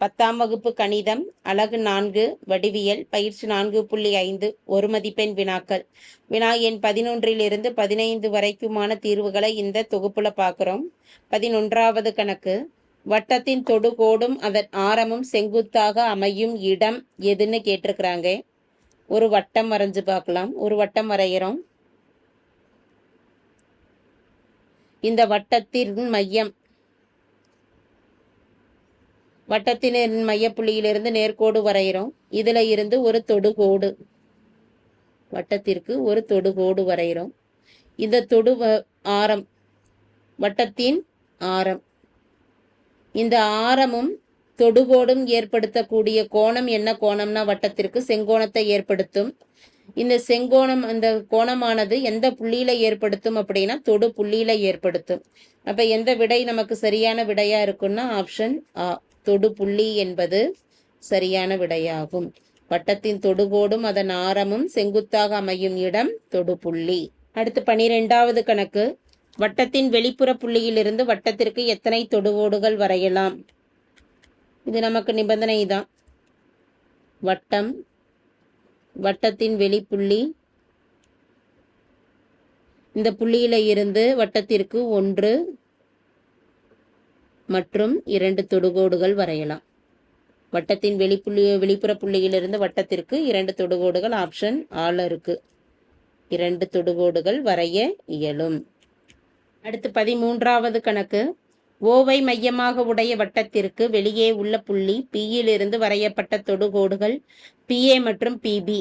10ஆம் வகுப்பு கணிதம் அலகு 4 வடிவியல் பயிற்சி 4.5 ஒரு மதிப்பெண் வினாக்கள். வினா எண் 11 15 வரைக்குமான தீர்வுகளை இந்த தொகுப்புல பார்க்குறோம். 11வது கணக்கு, வட்டத்தின் தொடுகோடும் அதன் ஆரமும் செங்குத்தாக அமையும் இடம் எதுன்னு கேட்டிருக்கிறாங்க. ஒரு வட்டம் வரைஞ்சு பார்க்கலாம். ஒரு வட்டம் வரைகிறோம். இந்த வட்டத்தின் மையம், வட்டத்தின் மையப்புள்ளியிலிருந்து நேர்கோடு வரைகிறோம். இதுல இருந்து ஒரு தொடுகோடு, வட்டத்திற்கு ஒரு தொடுகோடு வரைகிறோம். இந்த ஆரம், வட்டத்தின் ஆரம். இந்த ஆரமும் தொடுகோடும் ஏற்படுத்தக்கூடிய கோணம் என்ன கோணம்னா வட்டத்திற்கு செங்கோணத்தை ஏற்படுத்தும். இந்த செங்கோணம், அந்த கோணமானது எந்த புள்ளியில ஏற்படுத்தும் அப்படின்னா தொடு புள்ளியில ஏற்படுத்தும். அப்ப எந்த விடை நமக்கு சரியான விடையா இருக்குன்னா ஆப்ஷன் ஆ, தொடு புள்ளி என்பது சரியான விடையாகும். வட்டத்தின் தொடுகோடும் அதன் ஆரமும் செங்குத்தாக அமையும் இடம் தொடுபுள்ளி. அடுத்து 12வது கணக்கு, வட்டத்தின் வெளிப்புற புள்ளியிலிருந்து வட்டத்திற்கு எத்தனை தொடுகோடுகள் வரையலாம்? இது நமக்கு நிபந்தனை தான். வட்டம், வட்டத்தின் வெளிப்புள்ளி, இந்த புள்ளியில இருந்து வட்டத்திற்கு 1 மற்றும் 2 தொடுகோடுகள் வரையலாம். வட்டத்தின் வெளிப்புற புள்ளியிலிருந்து வட்டத்திற்கு 2 தொடுகோடுகள் ஆப்ஷன் ஆல இருக்கு. 2 தொடுகோடுகள் வரைய இயலும். அடுத்து 13வது கணக்கு, ஓவை மையமாக உடைய வட்டத்திற்கு வெளியே உள்ள புள்ளி பியிலிருந்து வரையப்பட்ட தொடுகோடுகள் பிஏ மற்றும் பிபி.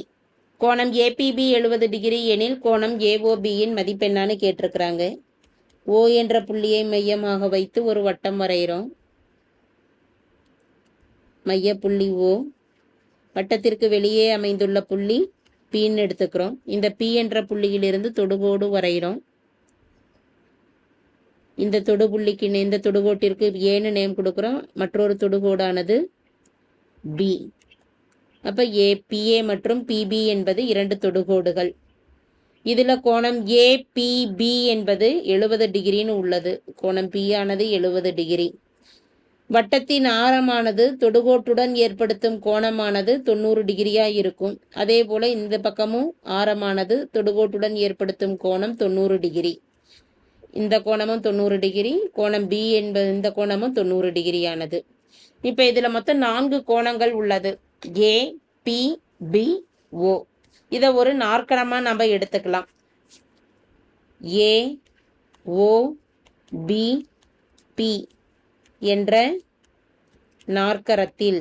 கோணம் ஏபிபி 70 டிகிரி எனில் கோணம் ஏஓபியின் மதிப்பெண்ணான்னு கேட்டிருக்கிறாங்க. ஓ என்ற புள்ளியை மையமாக வைத்து ஒரு வட்டம் வரைகிறோம். மைய புள்ளி ஓ, வட்டத்திற்கு வெளியே அமைந்துள்ள புள்ளி பின்னு எடுத்துக்கிறோம். இந்த பி என்ற புள்ளியிலிருந்து தொடுகோடு வரைகிறோம். இந்த தொடுபுள்ளிக்கு, இந்த தொடுகோட்டிற்கு ஏன்னு நேம் கொடுக்குறோம். மற்றொரு தொடுகோடானது பி. அப்ப பிஏ மற்றும் பிபி என்பது 2 தொடுகோடுகள். இதுல கோணம் ஏபிபி என்பது 70 டிகிரின்னு உள்ளது. கோணம் பி ஆனது 70 டிகிரி. வட்டத்தின் ஆரமானது தொடுகோட்டுடன் ஏற்படுத்தும் கோணமானது 90 டிகிரியா இருக்கும். அதே போல இந்த பக்கமும் ஆரமானது தொடுகோட்டுடன் ஏற்படுத்தும் கோணம் 90 டிகிரி. இந்த கோணமும் 90 டிகிரி, கோணம் பி என்பது இந்த கோணமும் 90 டிகிரியானது. இப்ப இதுல மொத்தம் 4 கோணங்கள் உள்ளது. ஏ பி பி ஓ. இத ஒரு நாற்கரமா நம்ம எடுத்துக்கலாம். ஏ ஓ பி பி என்ற நாற்கரத்தில்,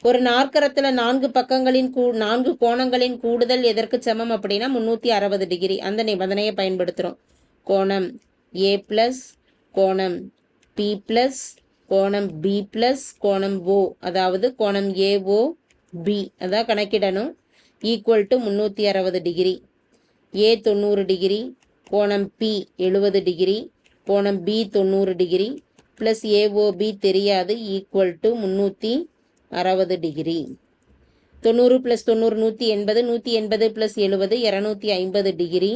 ஒரு நாற்கரத்துல 4 பக்கங்களின் 4 கோணங்களின் கூடுதல் எதற்கு சமம் அப்படின்னா 360 டிகிரி. அந்த நிபந்தனையை பயன்படுத்துறோம். கோணம் ஏ பிளஸ் கோணம் பி பிளஸ் கோணம் பி பிளஸ் கோணம் ஓ, அதாவது கோணம் ஏஓ பி அதான் கணக்கிடணும். Equal to 360 degree. A 90 degree, கோணம் பி 70 டிகிரி, கோணம் பி 90 டிகிரி பிளஸ் ஏஓபி தெரியாது, equal to 360 degree. 90 plus 90 180, 180 plus 70 250 degree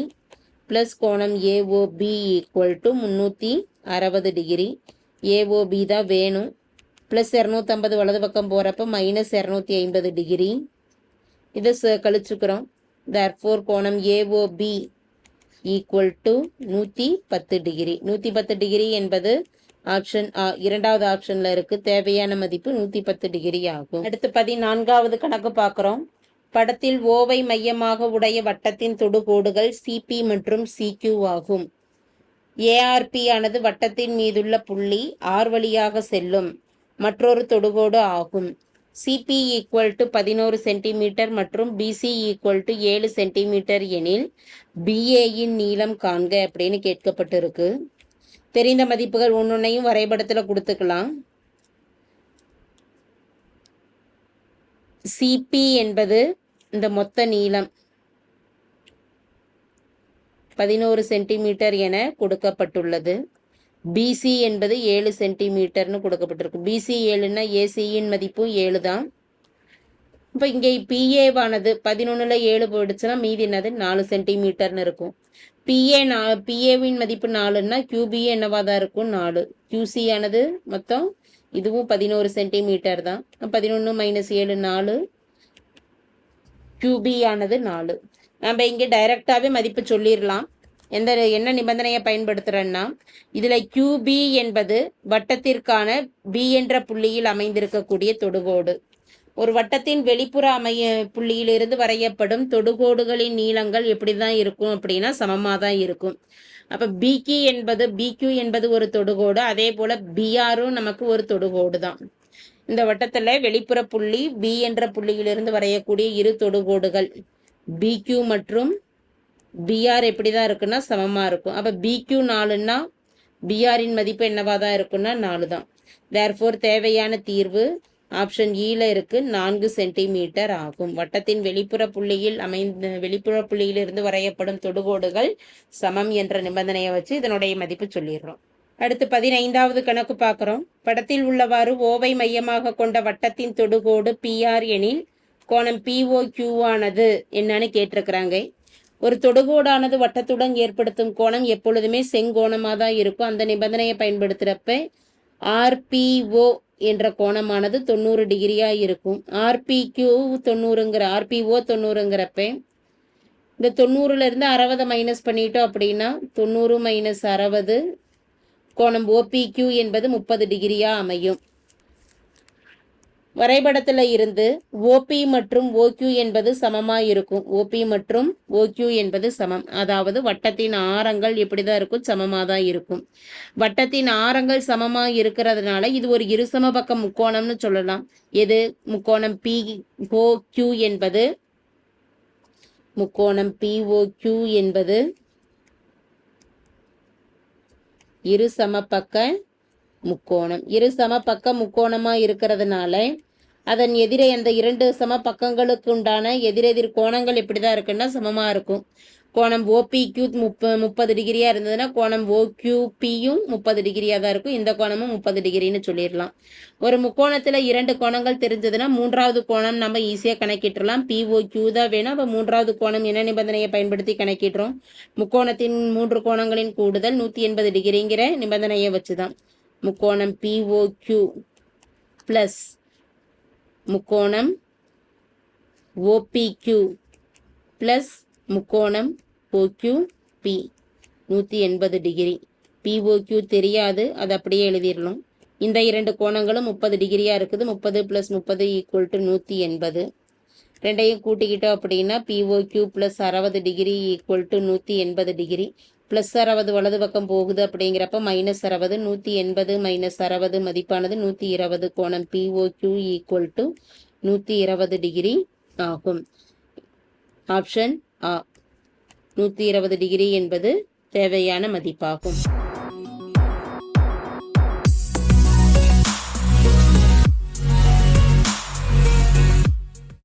plus கோணம் AOB equal to 360 degree. AOB தான் வேணும். பிளஸ் 250 வலது பக்கம் போகிறப்ப மைனஸ் 250 டிகிரி. இதை கழிச்சுக்கிறோம். therefore கோணம் AOB equal to 110 degree. 110 degree என்பது ஆப்ஷன் இரண்டாவது ஆப்ஷன்ல இருக்கு. தேவையான மதிப்பு 110 டிகிரி ஆகும். அடுத்து 14வது கணக்கு பார்க்குறோம். படத்தில் ஓவை மையமாக உடைய வட்டத்தின் தொடுகோடுகள் சிபி மற்றும் சிக்யூ ஆகும். ஏஆர்பி ஆனது வட்டத்தின் மீதுள்ள புள்ளி ஆர் வழியாக செல்லும் மற்றொரு தொடுகோடு ஆகும். சிபி ஈக்குவல் டு 11 சென்டிமீட்டர் மற்றும் பிசி ஈக்குவல் டு 7 சென்டிமீட்டர் எனில் பிஏயின் நீளம் காண்க அப்படின்னு கேட்கப்பட்டிருக்கு. தெரிந்த மதிப்புகள் ஒன்னொன்னையும் வரைபடத்தில் கொடுத்துக்கலாம். சிபி என்பது இந்த மொத்த நீளம் 11 சென்டிமீட்டர் என கொடுக்கப்பட்டுள்ளது. பிசி என்பது 7 சென்டிமீட்டர்னு கொடுக்கப்பட்டிருக்கு. பிசி 7ன்னா ஏசியின் மதிப்பும் 7 தான். இப்போ இங்கே பிஏவானது 11ல் 7 போயிடுச்சுன்னா மீதி என்னது 4 சென்டிமீட்டர்னு இருக்கும். பிஏவின் மதிப்பு 4ன்னா கியூபிஏ என்னவா தான் இருக்கும் 4. கியூசி ஆனது மொத்தம் இதுவும் 11 சென்டிமீட்டர் தான். 11 மைனஸ் 7 4, QB ஆனது 4. நம்ம இங்கே டைரெக்டாகவே மதிப்பு சொல்லிடலாம். என்ன நிபந்தனையை பயன்படுத்துகிறேன்னா, இதில் QB என்பது வட்டத்திற்கான B என்ற புள்ளியில் அமைந்திருக்கக்கூடிய தொடுகோடு. ஒரு வட்டத்தின் வெளிப்புற புள்ளியிலிருந்து வரையப்படும் தொடுகோடுகளின் நீளங்கள் எப்படி தான் இருக்கும் அப்படின்னா சமமாக தான் இருக்கும். அப்போ BQ என்பது ஒரு தொடுகோடு, அதே போல் BRும் நமக்கு ஒரு தொடுகோடு தான். இந்த வட்டத்தில் வெளிப்புற புள்ளி B என்ற புள்ளியிலிருந்து வரையக்கூடிய இரு தொடுகோடுகள் BQ மற்றும் BR எப்படி தான் இருக்குன்னா சமமாக இருக்கும். அப்போ BQ 4ன்னா BRின் மதிப்பு என்னவா தான் இருக்குன்னா 4 தான். தேர்ஃபோர் தேவையான தீர்வு ஆப்ஷன் ஈல இருக்கு, 4 சென்டிமீட்டர் ஆகும். வட்டத்தின் வெளிப்புற புள்ளியிலிருந்து வரையப்படும் தொடுகோடுகள் சமம் என்ற நிபந்தனையை வச்சு இதனுடைய மதிப்பு சொல்லிடுறோம். அடுத்து 15வது கணக்கு பார்க்குறோம். படத்தில் உள்ளவாறு ஓவை மையமாக கொண்ட வட்டத்தின் தொடுகோடு PR எனில் கோணம் POQ ஆனது என்னன்னு கேட்டிருக்கிறாங்க. ஒரு தொடுகோடானது வட்டத்துடன் ஏற்படுத்தும் கோணம் எப்பொழுதுமே செங்கோணமாக தான் இருக்கும். அந்த நிபந்தனையை பயன்படுத்துகிறப்ப RPO என்ற கோணமானது 90 டிகிரியாக இருக்கும். RPO 90ங்கிறப்ப இந்த 90லேருந்து 60 மைனஸ் பண்ணிட்டோம் அப்படின்னா 90 மைனஸ் 60 கோணம் OPQ என்பது 30 டிகிரியாக அமையும். வரைபடத்தில் இருந்து OP மற்றும் OQ என்பது சமமாக இருக்கும். OP மற்றும் OQ என்பது சமம். அதாவது வட்டத்தின் ஆரங்கள் எப்படி தான் இருக்கும், சமமாக தான் இருக்கும். வட்டத்தின் ஆரங்கள் சமமாக இருக்கிறதுனால இது ஒரு இருசம பக்க முக்கோணம்னு சொல்லலாம். எது முக்கோணம் POQ என்பது இரு சமபக்க முக்கோணம். இரு சமபக்க முக்கோணமாக இருக்கிறதுனால அதன் எதிரே அந்த இரண்டு சம பக்கங்களுக்கு உண்டான எதிரெதிர் கோணங்கள் எப்படி தான் இருக்குன்னா சமமாக இருக்கும். கோணம் OPQ 30 டிகிரியாக இருந்ததுன்னா கோணம் OQPயும் 30 டிகிரியாக தான் இருக்கும். இந்த கோணமும் 30 டிகிரின்னு சொல்லிடலாம். ஒரு முக்கோணத்தில் 2 கோணங்கள் தெரிஞ்சதுன்னா மூன்றாவது கோணம் நம்ம ஈஸியாக கணக்கிட்டுலாம். POQ தான் வேணும். அப்போ மூன்றாவது கோணம் என்ன நிபந்தனையை பயன்படுத்தி கணக்கிடுறோம்? முக்கோணத்தின் 3 கோணங்களின் கூடுதல் 180 டிகிரிங்கிற நிபந்தனையை வச்சு தான். முக்கோணம் POQ ப்ளஸ் முக்கோணம் OPQ ப்ளஸ் முக்கோணம் OQP 180 டிகிரி. POQ தெரியாது, அது அப்படியே எழுதிடணும். இந்த 2 கோணங்களும் 30 டிகிரியாக இருக்குது. 30 + 30 = 180. ரெண்டையும் கூட்டிக்கிட்டோம் அப்படின்னா POQ + 60 டிகிரி = 180 டிகிரி. +60 வலது பக்கம் போகுது அப்படிங்கிறப்ப -60, 180 - 60 மதிப்பானது 120. கோணம் POQ = 120 டிகிரி ஆகும். ஆப்ஷன் A 120 டிகிரி என்பது தேவையான மதிப்பாகும்.